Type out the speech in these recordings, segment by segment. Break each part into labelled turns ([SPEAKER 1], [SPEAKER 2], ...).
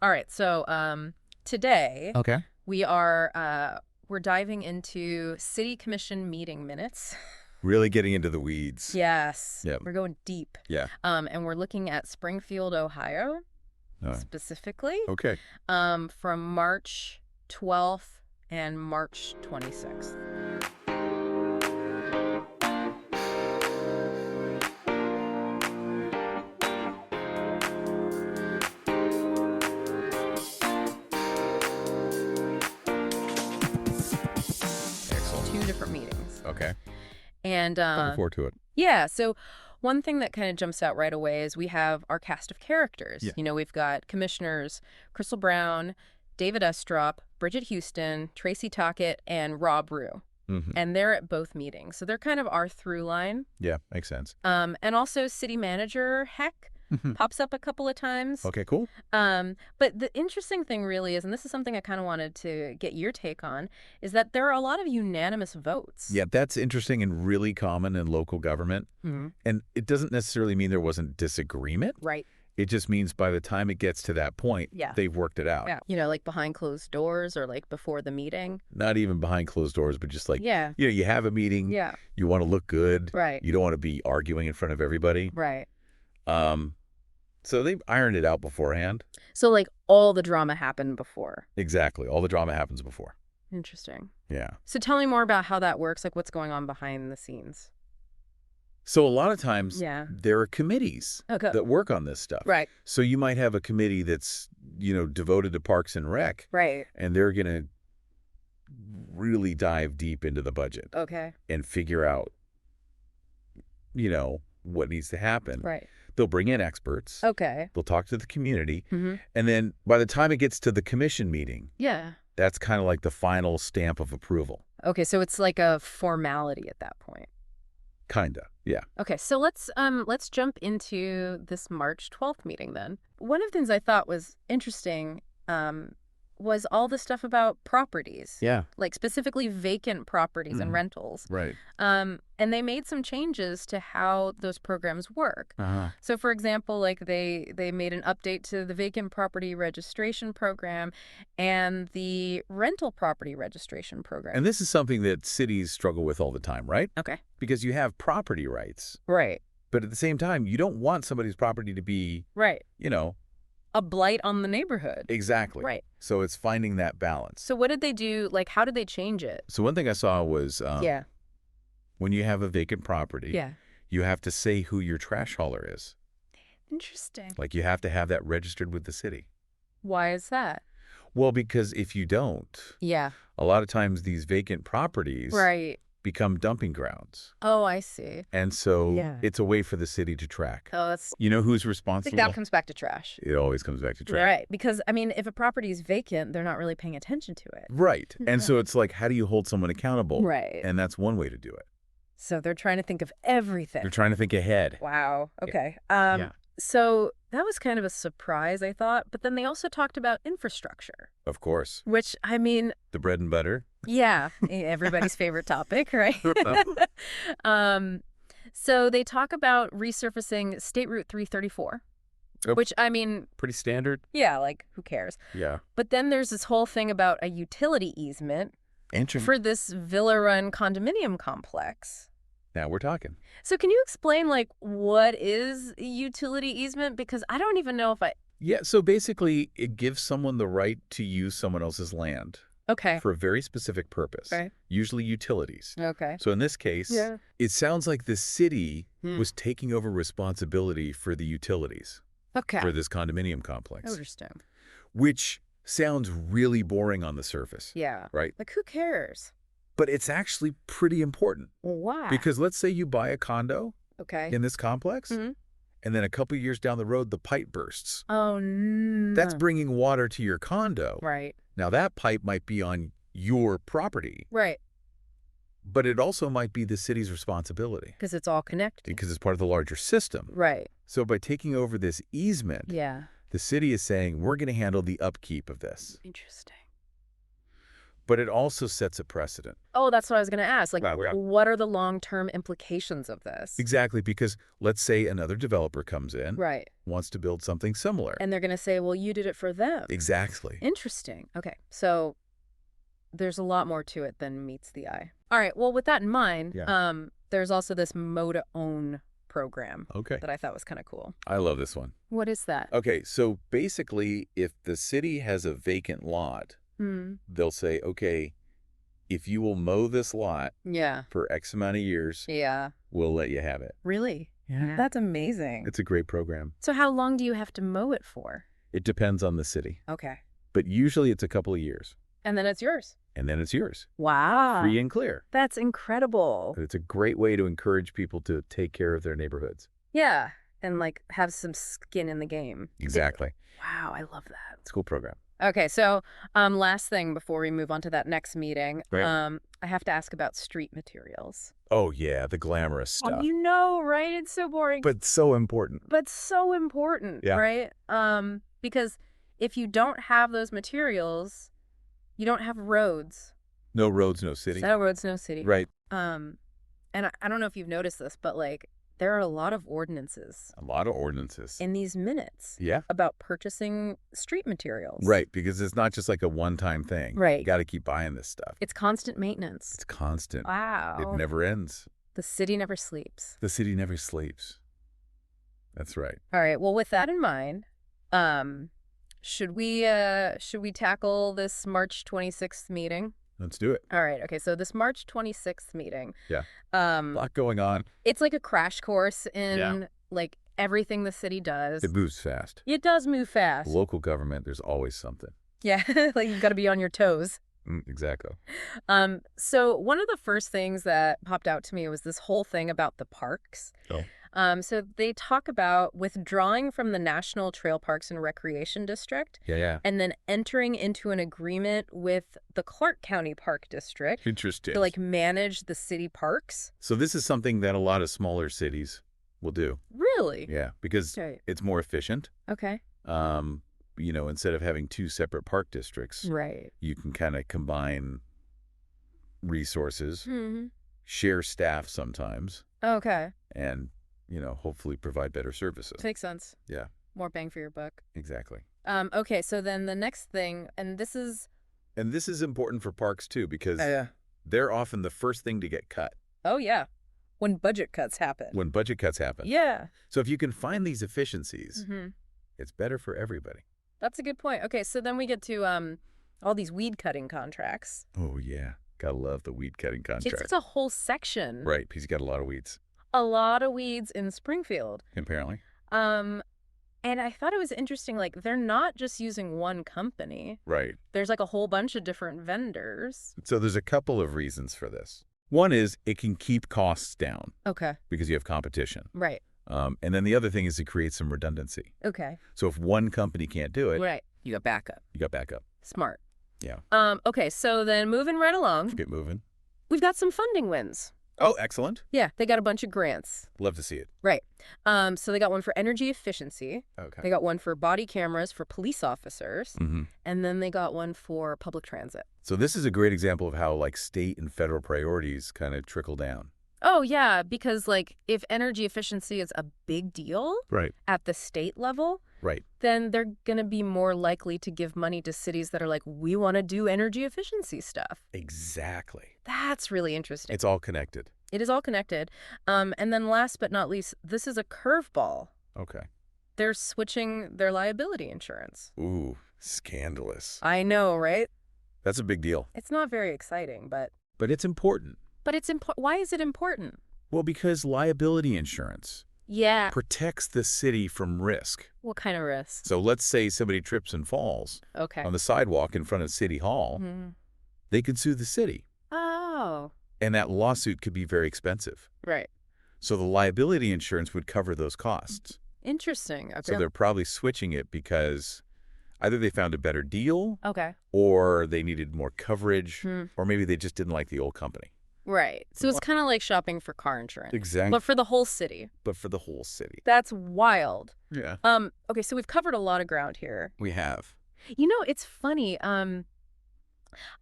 [SPEAKER 1] All right. So today
[SPEAKER 2] Okay.
[SPEAKER 1] we're diving into city commission meeting minutes.
[SPEAKER 2] Really getting into the weeds.
[SPEAKER 1] Yes.
[SPEAKER 2] Yep.
[SPEAKER 1] We're going deep.
[SPEAKER 2] Yeah.
[SPEAKER 1] And we're looking at Springfield, Ohio,
[SPEAKER 2] All right.
[SPEAKER 1] specifically,
[SPEAKER 2] Okay.
[SPEAKER 1] from March 12th and March 26th.
[SPEAKER 2] Excellent.
[SPEAKER 1] Two different meetings.
[SPEAKER 2] Okay.
[SPEAKER 1] And
[SPEAKER 2] Looking forward to it.
[SPEAKER 1] yeah, so one thing that kind of jumps out right away is we have our cast of characters.
[SPEAKER 2] Yeah.
[SPEAKER 1] You know, we've got commissioners Crystal Brown, David Estrop, Bridget Houston, Tracy Tockett, and Rob Rue.
[SPEAKER 2] Mm-hmm.
[SPEAKER 1] And they're at both meetings. So they're kind of our through line.
[SPEAKER 2] Yeah, makes sense.
[SPEAKER 1] And also city manager Heck
[SPEAKER 2] Mhm.
[SPEAKER 1] pops up a couple of times.
[SPEAKER 2] Okay, cool.
[SPEAKER 1] But the interesting thing really is, and this is something I kind of wanted to get your take on, is that there are a lot of unanimous votes.
[SPEAKER 2] Yeah, that's interesting and really common in local government.
[SPEAKER 1] Mhm.
[SPEAKER 2] And it doesn't necessarily mean there wasn't disagreement.
[SPEAKER 1] Right.
[SPEAKER 2] It just means by the time it gets to that point,
[SPEAKER 1] Yeah.
[SPEAKER 2] they've worked it out.
[SPEAKER 1] Yeah. You know, like behind closed doors or like before the meeting.
[SPEAKER 2] Not even behind closed doors, but just like,
[SPEAKER 1] Yeah.
[SPEAKER 2] you have a meeting.
[SPEAKER 1] Yeah.
[SPEAKER 2] You want to look good.
[SPEAKER 1] Right.
[SPEAKER 2] You don't want to be arguing in front of everybody.
[SPEAKER 1] Right.
[SPEAKER 2] So they've ironed it out beforehand.
[SPEAKER 1] So like all the drama happened before.
[SPEAKER 2] Exactly. All the drama happens before.
[SPEAKER 1] Interesting.
[SPEAKER 2] Yeah.
[SPEAKER 1] So tell me more about how that works, like what's going on behind the scenes.
[SPEAKER 2] So a lot of times
[SPEAKER 1] Yeah.
[SPEAKER 2] there are committees
[SPEAKER 1] Okay.
[SPEAKER 2] that work on this stuff.
[SPEAKER 1] Right.
[SPEAKER 2] So you might have a committee that's, devoted to Parks and Rec,
[SPEAKER 1] Right.
[SPEAKER 2] and they're going to really dive deep into the budget
[SPEAKER 1] Okay.
[SPEAKER 2] and figure out, what needs to happen.
[SPEAKER 1] Right.
[SPEAKER 2] They'll bring in experts.
[SPEAKER 1] Okay.
[SPEAKER 2] They'll talk to the community.
[SPEAKER 1] Mm-hmm.
[SPEAKER 2] And then by the time it gets to the commission meeting,
[SPEAKER 1] Yeah.
[SPEAKER 2] that's kind of like the final stamp of approval.
[SPEAKER 1] Okay, so it's like a formality at that point.
[SPEAKER 2] Kinda. Yeah.
[SPEAKER 1] Okay, so let's jump into this March 12th meeting then. One of the things I thought was interesting was all the stuff about properties.
[SPEAKER 2] Yeah.
[SPEAKER 1] Like specifically vacant properties and
[SPEAKER 2] Mhm.
[SPEAKER 1] rentals.
[SPEAKER 2] Right.
[SPEAKER 1] And they made some changes to how those programs work.
[SPEAKER 2] Uh-huh.
[SPEAKER 1] So for example, like they made an update to the vacant property registration program and the rental property registration program.
[SPEAKER 2] And this is something that cities struggle with all the time, right?
[SPEAKER 1] Okay.
[SPEAKER 2] Because you have property rights,
[SPEAKER 1] Right.
[SPEAKER 2] but at the same time, you don't want somebody's property to be,
[SPEAKER 1] Right.
[SPEAKER 2] a
[SPEAKER 1] A blight on the neighborhood.
[SPEAKER 2] exactly.
[SPEAKER 1] Right.
[SPEAKER 2] So it's finding that balance.
[SPEAKER 1] So what did they do? Like, how did they change it?
[SPEAKER 2] So one thing I saw was
[SPEAKER 1] Yeah.
[SPEAKER 2] when you have a vacant property,
[SPEAKER 1] Yeah.
[SPEAKER 2] you have to say who your trash hauler is.
[SPEAKER 1] Interesting.
[SPEAKER 2] Like you have to have that registered with the city.
[SPEAKER 1] Why is that?
[SPEAKER 2] Well, because if you don't,
[SPEAKER 1] Yeah.
[SPEAKER 2] a lot of times these vacant properties
[SPEAKER 1] Right.
[SPEAKER 2] become dumping grounds.
[SPEAKER 1] Oh, I see.
[SPEAKER 2] And so
[SPEAKER 1] Yeah.
[SPEAKER 2] it's a way for the city to track.
[SPEAKER 1] Oh, that's.
[SPEAKER 2] You know who's
[SPEAKER 1] I
[SPEAKER 2] responsible?
[SPEAKER 1] think that comes back to trash.
[SPEAKER 2] It always comes back to trash.
[SPEAKER 1] Right. Because, I mean, if a property is vacant, they're not really paying attention to it.
[SPEAKER 2] Right. And
[SPEAKER 1] Yeah.
[SPEAKER 2] so it's like, how do you hold someone accountable?
[SPEAKER 1] Right.
[SPEAKER 2] And that's one way to do it.
[SPEAKER 1] So they're trying to think of everything.
[SPEAKER 2] They're trying to think ahead.
[SPEAKER 1] Wow. Okay.
[SPEAKER 2] Yeah.
[SPEAKER 1] So that was kind of a surprise, I thought. But then they also talked about infrastructure,
[SPEAKER 2] Of course.
[SPEAKER 1] which, I mean,
[SPEAKER 2] The bread and butter.
[SPEAKER 1] yeah, everybody's favorite topic, right? So they talk about resurfacing State Route 334,
[SPEAKER 2] Oh.
[SPEAKER 1] which, I mean,
[SPEAKER 2] Pretty standard.
[SPEAKER 1] yeah, like, who cares?
[SPEAKER 2] Yeah.
[SPEAKER 1] But then there's this whole thing about a utility easement
[SPEAKER 2] Interesting.
[SPEAKER 1] for this villa-run condominium complex.
[SPEAKER 2] Now we're talking.
[SPEAKER 1] So can you explain, like, what is a utility easement? Because I don't even know if I...
[SPEAKER 2] Yeah. So basically, it gives someone the right to use someone else's land
[SPEAKER 1] Okay.
[SPEAKER 2] for a very specific purpose,
[SPEAKER 1] Right.
[SPEAKER 2] usually utilities.
[SPEAKER 1] Okay.
[SPEAKER 2] So in this case,
[SPEAKER 1] Yeah.
[SPEAKER 2] it sounds like the city
[SPEAKER 1] Hmm.
[SPEAKER 2] was taking over responsibility for the utilities
[SPEAKER 1] Okay.
[SPEAKER 2] for this condominium complex,
[SPEAKER 1] Interesting.
[SPEAKER 2] which sounds really boring on the surface,
[SPEAKER 1] Yeah.
[SPEAKER 2] right?
[SPEAKER 1] Like, who cares?
[SPEAKER 2] But it's actually pretty important
[SPEAKER 1] Why?
[SPEAKER 2] because let's say you buy a condo
[SPEAKER 1] Okay.
[SPEAKER 2] in this complex,
[SPEAKER 1] Mhm.
[SPEAKER 2] and then a couple years down the road, the pipe bursts.
[SPEAKER 1] Oh, no.
[SPEAKER 2] That's bringing water to your condo.
[SPEAKER 1] Right.
[SPEAKER 2] Now, that pipe might be on your property,
[SPEAKER 1] Right.
[SPEAKER 2] but it also might be the city's responsibility
[SPEAKER 1] Because it's all connected.
[SPEAKER 2] because it's part of the larger system.
[SPEAKER 1] Right.
[SPEAKER 2] So by taking over this easement,
[SPEAKER 1] Yeah.
[SPEAKER 2] the city is saying, we're going to handle the upkeep of this.
[SPEAKER 1] Interesting.
[SPEAKER 2] But it also sets a precedent.
[SPEAKER 1] Oh, that's what I was going to ask. Like,
[SPEAKER 2] Wow, yeah.
[SPEAKER 1] what are the long-term implications of this?
[SPEAKER 2] Exactly, because let's say another developer comes in,
[SPEAKER 1] Right.
[SPEAKER 2] wants to build something similar.
[SPEAKER 1] And they're going to say, well, you did it for them.
[SPEAKER 2] Exactly.
[SPEAKER 1] Interesting. Okay. So there's a lot more to it than meets the eye. All right. Well, with that in mind, there's also this mow to own program that I thought was kind of cool.
[SPEAKER 2] I love this one.
[SPEAKER 1] What is that?
[SPEAKER 2] Okay, so basically, if the city has a vacant lot, they'll say, okay, if you will mow this lot for X amount of years, we'll let you have it.
[SPEAKER 1] Really?
[SPEAKER 2] Yeah.
[SPEAKER 1] That's amazing.
[SPEAKER 2] It's a great program.
[SPEAKER 1] So how long do you have to mow it for?
[SPEAKER 2] It depends on the city.
[SPEAKER 1] Okay.
[SPEAKER 2] But usually it's a couple of years.
[SPEAKER 1] And then it's yours.
[SPEAKER 2] And then it's yours.
[SPEAKER 1] Wow.
[SPEAKER 2] Free and clear.
[SPEAKER 1] That's incredible.
[SPEAKER 2] But it's a great way to encourage people to take care of their neighborhoods.
[SPEAKER 1] Yeah. And like have some skin in the game.
[SPEAKER 2] Exactly.
[SPEAKER 1] Wow. I love that.
[SPEAKER 2] It's a cool program.
[SPEAKER 1] Okay. So last thing before we move on to that next meeting,
[SPEAKER 2] Right.
[SPEAKER 1] I have to ask about street materials.
[SPEAKER 2] Oh, yeah. The glamorous stuff.
[SPEAKER 1] You know, right? It's so boring.
[SPEAKER 2] But so important.
[SPEAKER 1] But so important, right? Because if you don't have those materials, you don't have roads.
[SPEAKER 2] No roads, no city.
[SPEAKER 1] No roads, no city.
[SPEAKER 2] Right.
[SPEAKER 1] And I don't know if you've noticed this, but like there are a lot of ordinances.
[SPEAKER 2] A lot of ordinances.
[SPEAKER 1] In these minutes.
[SPEAKER 2] Yeah.
[SPEAKER 1] About purchasing street materials.
[SPEAKER 2] Right, because it's not just like a one-time thing.
[SPEAKER 1] Right.
[SPEAKER 2] You got to keep buying this stuff.
[SPEAKER 1] It's constant maintenance.
[SPEAKER 2] It's constant.
[SPEAKER 1] Wow.
[SPEAKER 2] It never ends.
[SPEAKER 1] The city never sleeps.
[SPEAKER 2] The city never sleeps. That's right.
[SPEAKER 1] All right. Well, with that in mind, should we tackle this March 26th meeting?
[SPEAKER 2] Let's do it.
[SPEAKER 1] All right. Okay. So this March 26th meeting.
[SPEAKER 2] Yeah. A lot going on.
[SPEAKER 1] It's like a crash course in like everything the city does.
[SPEAKER 2] It moves fast.
[SPEAKER 1] It does move fast.
[SPEAKER 2] Local government, there's always something.
[SPEAKER 1] Yeah. Like you've got to be on your toes.
[SPEAKER 2] Exactly.
[SPEAKER 1] So one of the first things that popped out to me was this whole thing about the parks.
[SPEAKER 2] Oh.
[SPEAKER 1] So they talk about withdrawing from the National Trail Parks and Recreation District.
[SPEAKER 2] Yeah.
[SPEAKER 1] And then entering into an agreement with the Clark County Park District.
[SPEAKER 2] Interesting.
[SPEAKER 1] To like manage the city parks.
[SPEAKER 2] So this is something that a lot of smaller cities will do.
[SPEAKER 1] Really?
[SPEAKER 2] Yeah, because it's more efficient.
[SPEAKER 1] Okay.
[SPEAKER 2] You know, instead of having two separate park districts,
[SPEAKER 1] right,
[SPEAKER 2] you can kind of combine resources, share staff sometimes.
[SPEAKER 1] Okay.
[SPEAKER 2] And, you know, hopefully provide better services.
[SPEAKER 1] Makes sense.
[SPEAKER 2] Yeah.
[SPEAKER 1] More bang for your buck.
[SPEAKER 2] Exactly.
[SPEAKER 1] Okay, so then the next thing, and this is
[SPEAKER 2] important for parks too, because they're often the first thing to get cut.
[SPEAKER 1] Oh, yeah. When budget cuts happen.
[SPEAKER 2] When budget cuts happen.
[SPEAKER 1] Yeah.
[SPEAKER 2] So if you can find these efficiencies, it's better for everybody.
[SPEAKER 1] That's a good point. Okay, so then we get to all these weed cutting contracts.
[SPEAKER 2] Oh, yeah. Gotta love the weed cutting contract.
[SPEAKER 1] It's a whole section.
[SPEAKER 2] Right, because you got a lot of weeds.
[SPEAKER 1] A lot of weeds in Springfield.
[SPEAKER 2] Apparently.
[SPEAKER 1] And I thought it was interesting, like, they're not just using one company.
[SPEAKER 2] Right.
[SPEAKER 1] There's like a whole bunch of different vendors.
[SPEAKER 2] So there's a couple of reasons for this. One is it can keep costs down.
[SPEAKER 1] Okay.
[SPEAKER 2] Because you have competition.
[SPEAKER 1] Right.
[SPEAKER 2] And then the other thing is it creates some redundancy.
[SPEAKER 1] Okay.
[SPEAKER 2] So if one company can't do it,
[SPEAKER 1] right, you got backup.
[SPEAKER 2] You got backup.
[SPEAKER 1] Smart.
[SPEAKER 2] Yeah.
[SPEAKER 1] Okay, so then moving right along.
[SPEAKER 2] Get moving.
[SPEAKER 1] We've got some funding wins.
[SPEAKER 2] Oh, excellent.
[SPEAKER 1] Yeah, they got a bunch of grants.
[SPEAKER 2] Love to see it.
[SPEAKER 1] Right. So they got one for energy efficiency.
[SPEAKER 2] Okay.
[SPEAKER 1] They got one for body cameras for police officers. And then they got one for public transit.
[SPEAKER 2] So this is a great example of how like state and federal priorities kind of trickle down.
[SPEAKER 1] Oh, yeah, because like if energy efficiency is a big deal at the state level, then they're going to be more likely to give money to cities that are like, we want to do energy efficiency stuff.
[SPEAKER 2] Exactly.
[SPEAKER 1] That's really interesting.
[SPEAKER 2] It's all connected.
[SPEAKER 1] It is all connected. And then last but not least, this is a curveball.
[SPEAKER 2] Okay.
[SPEAKER 1] They're switching their liability insurance.
[SPEAKER 2] Ooh, scandalous.
[SPEAKER 1] I know, right?
[SPEAKER 2] That's a big deal.
[SPEAKER 1] It's not very exciting, but...
[SPEAKER 2] But it's important.
[SPEAKER 1] But it's important. Why is it important?
[SPEAKER 2] Well, because liability insurance protects the city from risk.
[SPEAKER 1] What kind of risk?
[SPEAKER 2] So let's say somebody trips and falls on the sidewalk in front of City Hall. They could sue the city.
[SPEAKER 1] Oh.
[SPEAKER 2] And that lawsuit could be very expensive.
[SPEAKER 1] Right.
[SPEAKER 2] So the liability insurance would cover those costs.
[SPEAKER 1] Interesting. Okay.
[SPEAKER 2] So they're probably switching it because either they found a better deal or they needed more coverage or maybe they just didn't like the old company.
[SPEAKER 1] Right. So it's kind of like shopping for car insurance.
[SPEAKER 2] Exactly.
[SPEAKER 1] But for the whole city.
[SPEAKER 2] That's
[SPEAKER 1] wild.
[SPEAKER 2] Yeah.
[SPEAKER 1] Okay, so we've covered a lot of ground here.
[SPEAKER 2] We have.
[SPEAKER 1] You know, it's funny.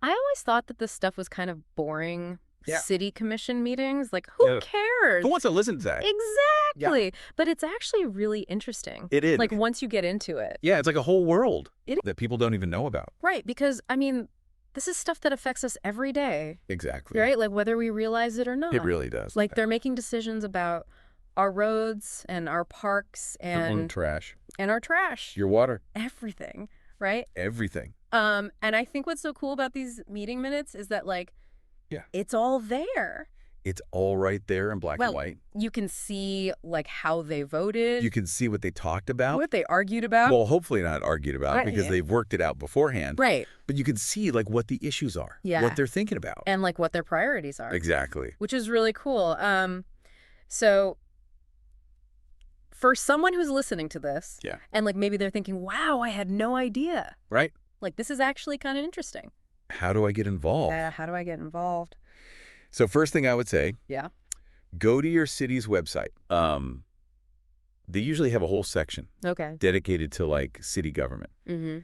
[SPEAKER 1] I always thought that this stuff was kind of boring. Yeah. City commission meetings, like, who cares?
[SPEAKER 2] Who wants to listen to that?
[SPEAKER 1] Exactly. Yeah. But it's actually really interesting.
[SPEAKER 2] It is.
[SPEAKER 1] Like, once you get into it.
[SPEAKER 2] Yeah, it's like a whole world that people don't even know about.
[SPEAKER 1] Right, because, I mean, this is stuff that affects us every day.
[SPEAKER 2] Exactly.
[SPEAKER 1] Right? Like, whether we realize it or not.
[SPEAKER 2] It really does.
[SPEAKER 1] Like, they're making decisions about our roads and our parks and
[SPEAKER 2] trash.
[SPEAKER 1] And our trash.
[SPEAKER 2] Your water.
[SPEAKER 1] Everything, right?
[SPEAKER 2] Everything.
[SPEAKER 1] And I think what's so cool about these meeting minutes is that, like, it's all there.
[SPEAKER 2] It's all right there in black and white.
[SPEAKER 1] You can see, like, how they voted.
[SPEAKER 2] You can see what they talked about.
[SPEAKER 1] What they argued about.
[SPEAKER 2] Well, hopefully not argued about because they've worked it out beforehand.
[SPEAKER 1] Right.
[SPEAKER 2] But you can see, like, what the issues are.
[SPEAKER 1] Yeah.
[SPEAKER 2] What they're thinking about.
[SPEAKER 1] And, like, what their priorities are.
[SPEAKER 2] Exactly.
[SPEAKER 1] Which is really cool. So for someone who's listening to this, and, like, maybe they're thinking, wow, I had no idea.
[SPEAKER 2] Right.
[SPEAKER 1] Like, this is actually kind of interesting.
[SPEAKER 2] How do I get involved?
[SPEAKER 1] How do I get involved?
[SPEAKER 2] So first thing I would say, go to your city's website. They usually have a whole section dedicated to, like, city government.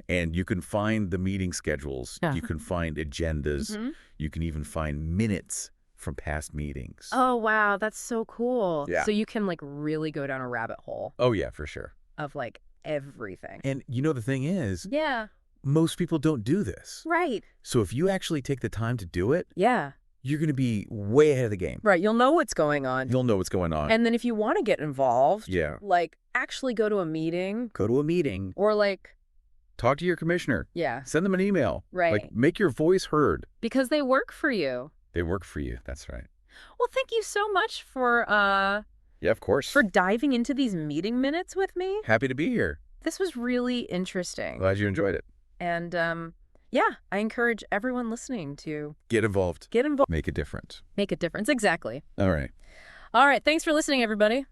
[SPEAKER 2] And you can find the meeting schedules. You can find agendas. You can even find minutes from past meetings.
[SPEAKER 1] Oh, wow. That's so cool.
[SPEAKER 2] Yeah.
[SPEAKER 1] So you can, like, really go down a rabbit hole.
[SPEAKER 2] Oh, yeah, for sure.
[SPEAKER 1] Of, like, everything.
[SPEAKER 2] And you know the thing is, most people don't do this.
[SPEAKER 1] Right.
[SPEAKER 2] So if you actually take the time to do it, you're going to be way ahead of the game.
[SPEAKER 1] Right. You'll know what's going on.
[SPEAKER 2] You'll know what's going on.
[SPEAKER 1] And then if you want to get involved, like, actually go to a meeting.
[SPEAKER 2] Go to a meeting.
[SPEAKER 1] Or, like,
[SPEAKER 2] talk to your commissioner.
[SPEAKER 1] Yeah.
[SPEAKER 2] Send them an email.
[SPEAKER 1] Right.
[SPEAKER 2] Like, make your voice heard.
[SPEAKER 1] Because they work for you.
[SPEAKER 2] They work for you. That's right.
[SPEAKER 1] Well, thank you so much for
[SPEAKER 2] yeah, of course.
[SPEAKER 1] For diving into these meeting minutes with me.
[SPEAKER 2] Happy to be here.
[SPEAKER 1] This was really interesting.
[SPEAKER 2] Glad you enjoyed it.
[SPEAKER 1] And yeah, I encourage everyone listening to
[SPEAKER 2] get involved.
[SPEAKER 1] Get involved.
[SPEAKER 2] Make a difference.
[SPEAKER 1] Make a difference. Exactly.
[SPEAKER 2] All right.
[SPEAKER 1] All right. Thanks for listening, everybody.